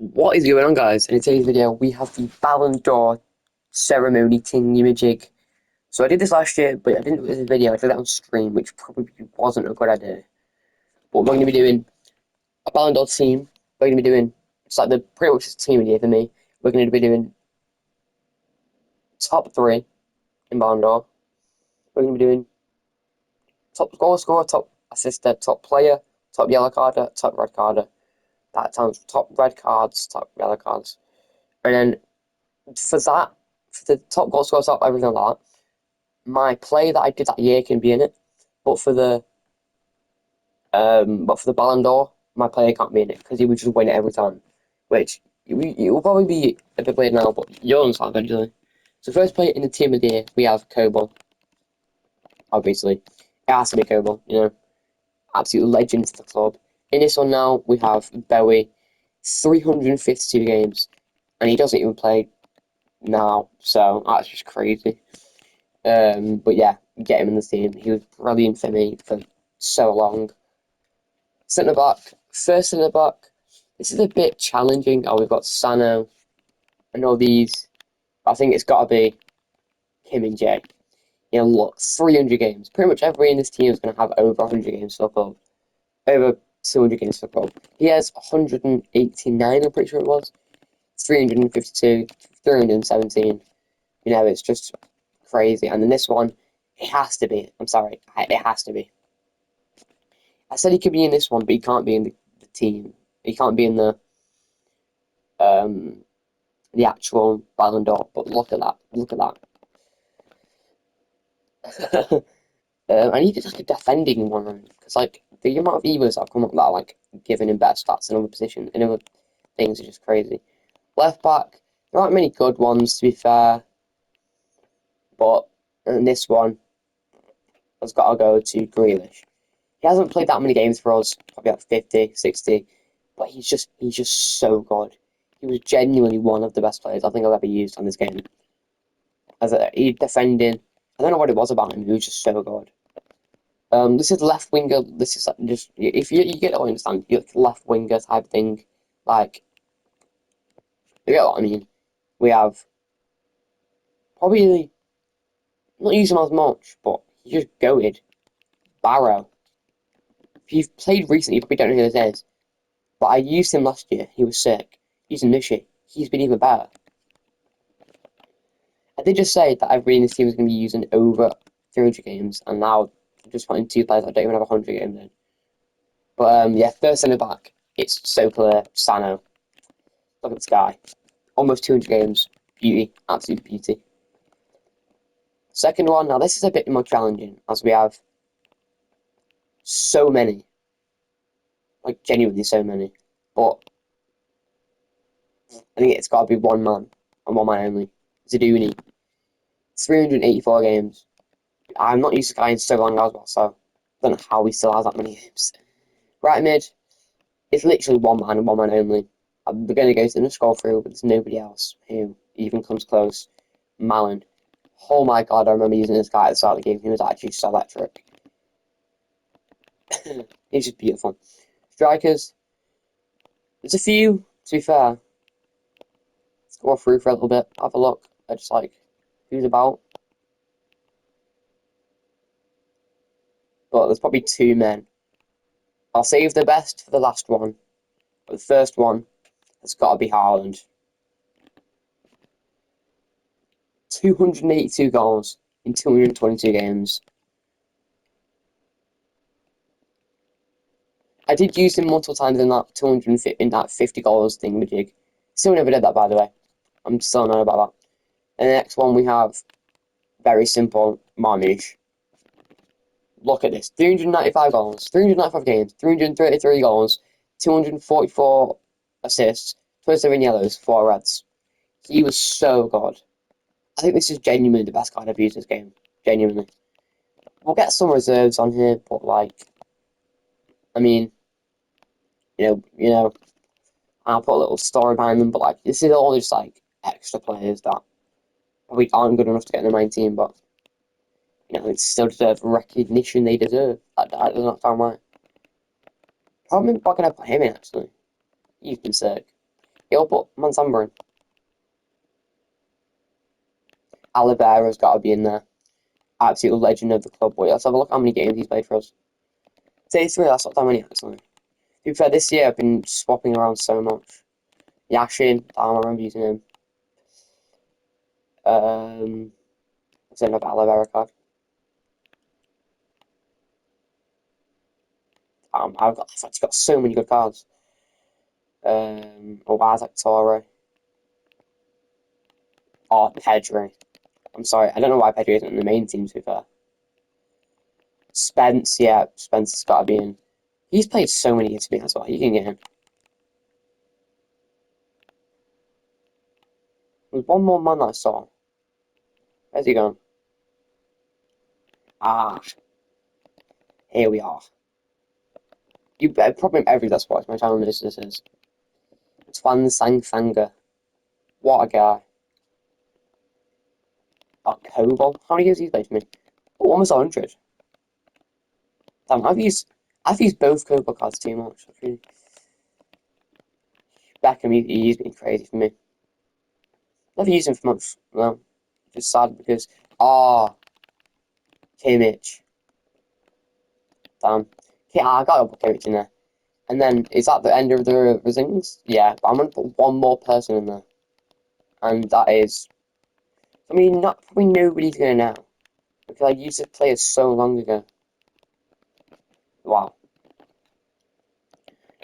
What is going on, guys? In today's video, we have the Ballon d'Or ceremony thingy-majig. So I did this last year, but I didn't do this video. I did it on stream, which probably wasn't a good idea. But we're going to be doing a Ballon d'Or team. We're going to be doing, it's like the pretty much the team of the year for me. We're going to be doing top three in Ballon d'Or. We're going to be doing top goal scorer, top assister, top player, top yellow carder, top red carder. That sounds top red cards, top yellow cards. And then for that, for the top goal scorer, top everything like that, my play that I did that year can be in it. But for the Ballon d'Or, my player can't be in it because he would just win it every time. Which it will probably be a bit weird now, but you'll understand eventually. So first player in the team of the year, we have Kobo. Obviously, it has to be Kobo. Absolute legend to the club. In this one now, we have Bowie, 352 games, and he doesn't even play now, so that's just crazy. But yeah, get him in the team. He was brilliant for me for so long. Centre back, first centre back. This is a bit challenging. Oh, we've got Sano and all these. I think it's got to be Kim and Jay. Look, 300 games. Pretty much everybody in this team is going to have over 100 games for the club. Over 200 games for the club. He has 189, I'm pretty sure it was. 352, 317. It's just crazy. And then this one, it has to be. I'm sorry, it has to be. I said he could be in this one, but he can't be in the team. He can't be in the actual Ballon d'Or. But look at that. Look at that. I need like a defending one because like the amount of Evos that have come up that are like giving him better stats in other positions, in other things are just crazy. Left back, there aren't many good ones to be fair, but in this one has got to go to Grealish. He hasn't played that many games for us, probably like 50, 60, but he's just so good. He was genuinely one of the best players I think I've ever used on this game. He defending, I don't know what it was about him. He was just so good. This is left winger. This is like just if you get what I understand, you left winger type thing. Like you get what I mean. We have probably not using him as much, but he just goated. Barrow. If you've played recently, you probably don't know who this is. But I used him last year. He was sick. Using this year, he's been even better. I did just say that everybody in this team is going to be using over 300 games, and now I'm just putting two players that don't even have 100 games in. But yeah, first centre back, it's so clear. Sano. Look at this guy. Almost 200 games. Beauty. Absolute beauty. Second one, now this is a bit more challenging, as we have so many. Like, genuinely so many. But I think it's got to be one man, and one man only. Zaduni. 384 games. I'm not used to guy in so long as well, so I don't know how he still has that many games. Right mid, it's literally one man and one man only. We're going to go to the scroll through, but there's nobody else who even comes close. Malin. Oh my god, I remember using this guy at the start of the game. He was actually so electric. He's just beautiful. Strikers. There's a few, to be fair. Let's go through for a little bit. Have a look at just like who's about. But there's probably two men. I'll save the best for the last one. But the first one has got to be Haaland. 282 goals in 222 games. I did use him multiple times in that 250 in that 50 goals thing majig. Still never did that, by the way. I'm still not about that. And the next one we have, very simple, Marmouche. Look at this. 395 goals, 395 games, 333 goals, 244 assists, 27 yellows, 4 reds. He was so good. I think this is genuinely the best card I've used in this game. Genuinely. We'll get some reserves on here, but like, I mean, I'll put a little story behind them, but like, this is all just like extra players that probably aren't good enough to get in the main team, but it still deserve recognition they deserve. That does not sound right. Probably not gonna put him in actually. He's been sick. He'll put Monsamber in. Oliveira's got to be in there. Absolute legend of the club. But let's have a look how many games he's played for us. 33, that's not that many actually. To be fair, this year I've been swapping around so much. Yashin, damn, I remember using him. Is there another Oliveira card? I've actually got so many good cards. Isaac Torre. Oh, Pedri. I'm sorry, I don't know why Pedri isn't in the main team, to be fair. Spence, yeah, Spence has got to be in. He's played so many games for me as well. You can get him. There's one more man that I saw. Where's he gone? Ah, here we are. You probably every that's what my channel this is. Twan Sangfanga. What a guy. Oh, Koval. How many games has he played for me? Oh, almost 100. Damn, I've used both Koval cards too much. Really. Beckham, he's been crazy for me. Never used him for much. No, just sad because Kimmich. Damn. Yeah, I gotta put Kimmich in there. And then is that the end of the things? Yeah, but I'm gonna put one more person in there, and that is. I mean, not probably nobody's gonna know because I used to play it so long ago. Wow,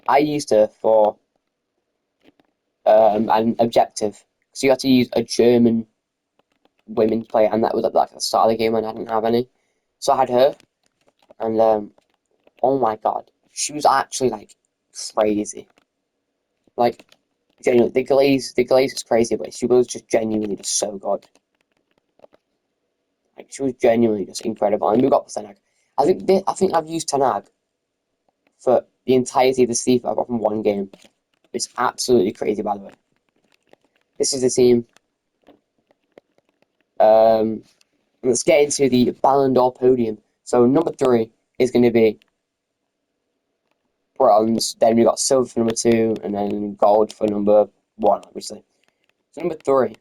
I used it for an objective. So you had to use a German women's player, and that was at like the start of the game when I didn't have any. So I had her, and oh my god, she was actually like crazy. Like genuinely, the glaze is crazy, but she was just genuinely just so good. Like she was genuinely just incredible, and we got Tanag. I think I've used Tanag for the entirety of the sleeve I got from one game. It's absolutely crazy, by the way. This is the team. Let's get into the Ballon d'Or podium. So number 3 is going to be bronze. Then we got silver for number 2, and then gold for number 1, obviously. So number 3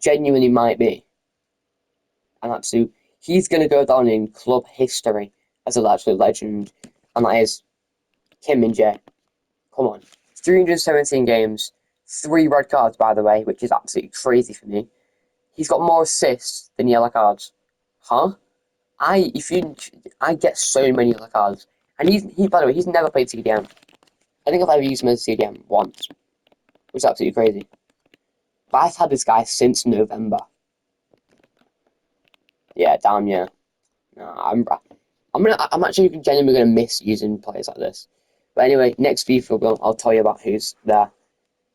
genuinely might be an absolute. He's going to go down in club history as an absolute legend, and that is Kim Min-jae. Come on, 317 games, 3 red cards, by the way, which is absolutely crazy for me. He's got more assists than yellow cards. Huh? I get so many yellow cards. And by the way, he's never played CDM. I think I've ever used him as CDM once, which is absolutely crazy. But I've had this guy since November. Yeah, damn yeah. No, I'm actually genuinely gonna miss using players like this. But anyway, next FIFA, I'll tell you about who's there.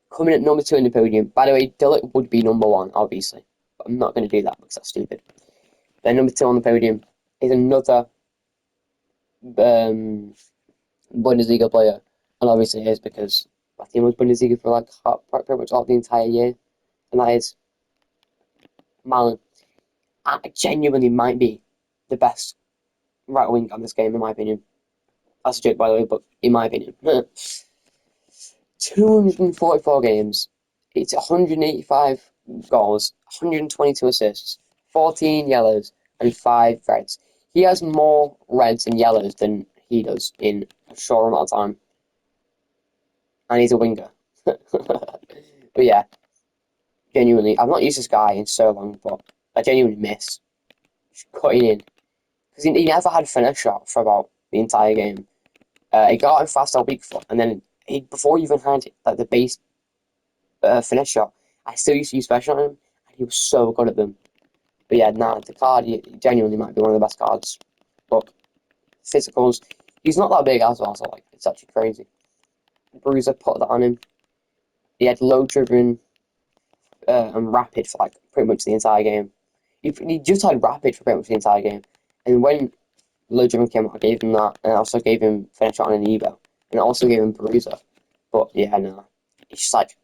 Coming at number 2 in the podium. By the way, Dillick would be number 1, obviously. But I'm not going to do that because that's stupid. Then number 2 on the podium is another Bundesliga player. And obviously it is because my team was Bundesliga for like pretty much all the entire year. And that is Malin. I genuinely might be the best right wing on this game, in my opinion. That's a joke, by the way, but in my opinion. 244 games. It's 185 goals, 122 assists, 14 yellows, and 5 reds. He has more reds and yellows than he does in a short amount of time. And he's a winger. But yeah, genuinely, I've not used this guy in so long, but I genuinely miss cutting in. Because he never had a finish shot for about the entire game. He got him fast all week for, and then before he even had like the base finish shot, I still used to use special on him, and he was so good at them. But yeah, nah, the card he genuinely might be one of the best cards. Look, physicals, he's not that big as well, so like it's actually crazy. Bruiser put that on him. He had low driven and rapid for like pretty much the entire game. He just had rapid for pretty much the entire game, and when low driven came out, I gave him that, and I also gave him finish shot on an Evo, and I also gave him Bruiser. But yeah, no, it's just like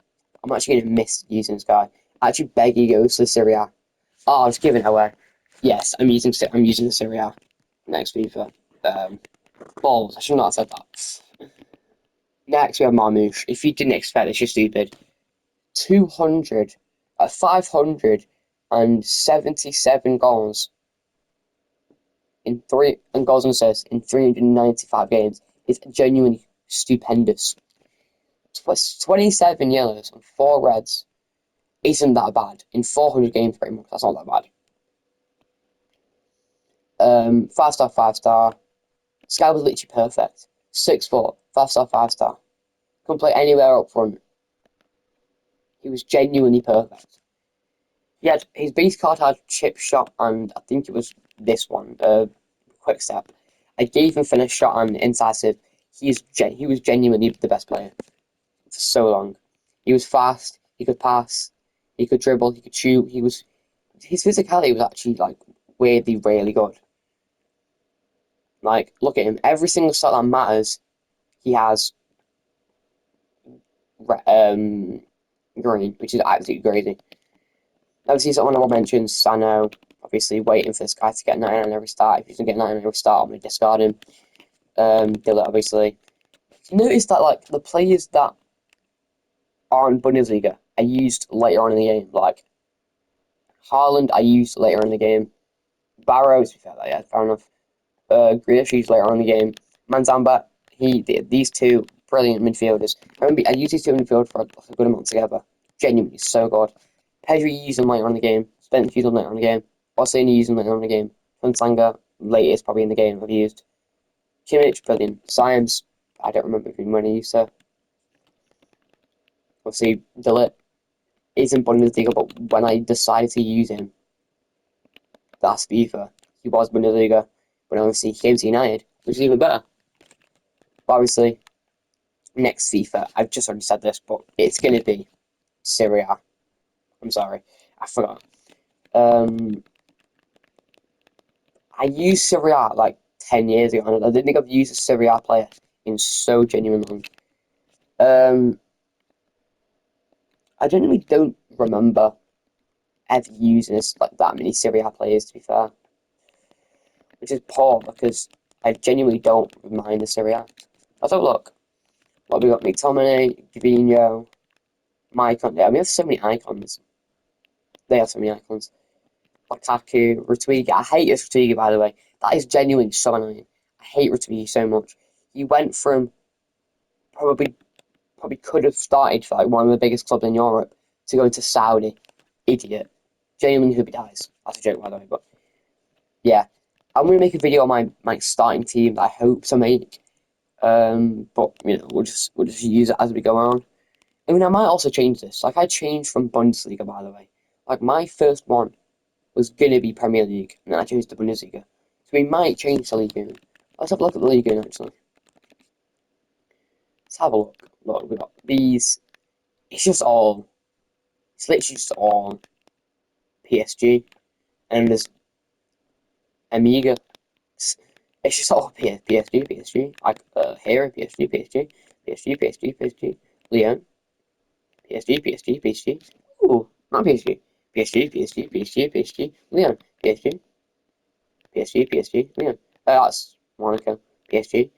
I'm actually gonna miss using this guy. I actually beg he goes to Serie A. Oh, I was giving it away. Yes, I'm using the Serie A next FIFA. Balls. I should not have said that. Next, we have Marmouche. If you didn't expect this, you're stupid. 200, 577 goals in goals and assists in 395 games is genuinely stupendous. 27 yellows and 4 reds isn't that bad in 400 games, pretty much. That's not that bad. 5-star, 5-star. This guy was literally perfect. 6'4", 5-star, 5-star. Couldn't play anywhere up front. He was genuinely perfect. His base card had chip shot, and I think it was this one, quick step. I gave him finish shot and incisive. He was genuinely the best player for so long. He was fast. He could pass. He could dribble. He could shoot. His physicality was actually like weirdly really good. Like, look at him. Every single shot that matters, he has green, which is absolutely crazy. Obviously, someone I will mention, Sano. Obviously, waiting for this guy to get 99 every start. If he doesn't get 99 every start, I'm going to discard him. Dillett, obviously. Notice that, like, the players that aren't Bundesliga are used later on in the game. Like, Haaland, I used later in the game. Barrow, to be fair, yeah, fair enough. Grealish used later on in the game. Manzamba, these two brilliant midfielders. I used these two in midfield for a good amount together. Genuinely so good. Pedri used them later on in the game. Spence used them later on in the game. Orsini used them later on in the game. Sanga, latest probably in the game I've used. Kimmich, brilliant. Symes, I don't remember when he used to. Obviously, Dillett isn't Bundesliga, but when I decided to use him last FIFA, he was Bundesliga. But obviously, he came to United, which is even better. But obviously, next FIFA, I've just already said this, but it's going to be Serie A. I'm sorry, I forgot. I used Serie A like 10 years ago, and I didn't think I've used a Serie A player in so genuine long. I genuinely don't remember ever using this, like that many Serie A players, to be fair, which is poor because I genuinely don't mind the Serie A. Let's have a look. What have we got? McTominay, Gavino, Maicon. Yeah, we have so many icons. They have so many icons. Lukaku, Ratuigi. I hate this Ratuigi, by the way. That is genuinely so annoying. I hate Ratuigi so much. He went from probably could have started for like one of the biggest clubs in Europe to go to Saudi. Idiot. Genuinely hope he dies. That's a joke, by the way, but yeah. I'm gonna make a video on my starting team that I hope to make. But you know, we'll just use it as we go on. I mean, I might also change this. Like, I changed from Bundesliga, by the way. Like, my first one was gonna be Premier League, and then I changed to Bundesliga. So we might change the League 1. Let's have a look at the League 1, actually. Let's have a look. Look, we got these. It's literally just all PSG, and there's Amiga. It's just all PSG. Like, here, PSG, Leon, PSG. Ooh, not PSG, Leon, Leon. That's Monaco, PSG,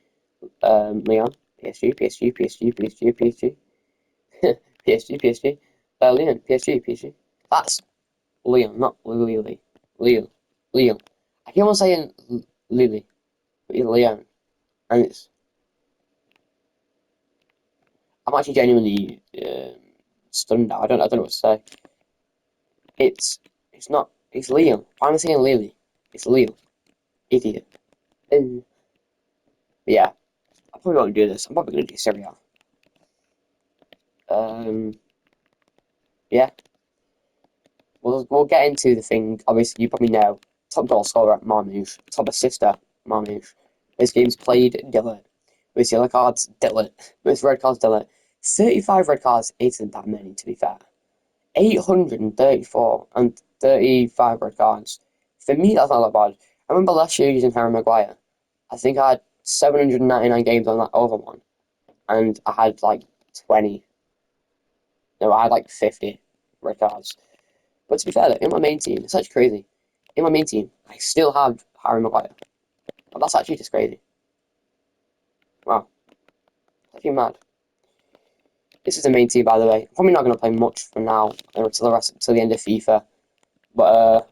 Leon, PSG, Leon, PSG. That's Leon, not Lily. Leon. I keep on saying Lily, but it's Leon, and I'm actually genuinely stunned now. I don't know what to say. It's not. It's Leon. Why am I saying Lily? It's Leo. Idiot. And yeah, I probably won't do this. I'm probably gonna do Serie A. Yeah. We'll get into the thing. Obviously, you probably know. Top goal scorer, Marmouche. Top assister, Marmouche. This game's played, Dillett. Most yellow cards, Dillett. Most red cards, Dillett. 35 red cards isn't that many, to be fair. 834 and 35 red cards. For me, that's not that bad. I remember last year using Harry Maguire. I think I had 799 games on that other one. And I had like 20. No, I had like 50 red cards. But to be fair, in my main team, it's actually crazy. In my main team, I still have Harry Maguire. But that's actually just crazy. Wow. That's actually mad. This is the main team, by the way. I'm probably not going to play much from now until the end of FIFA. But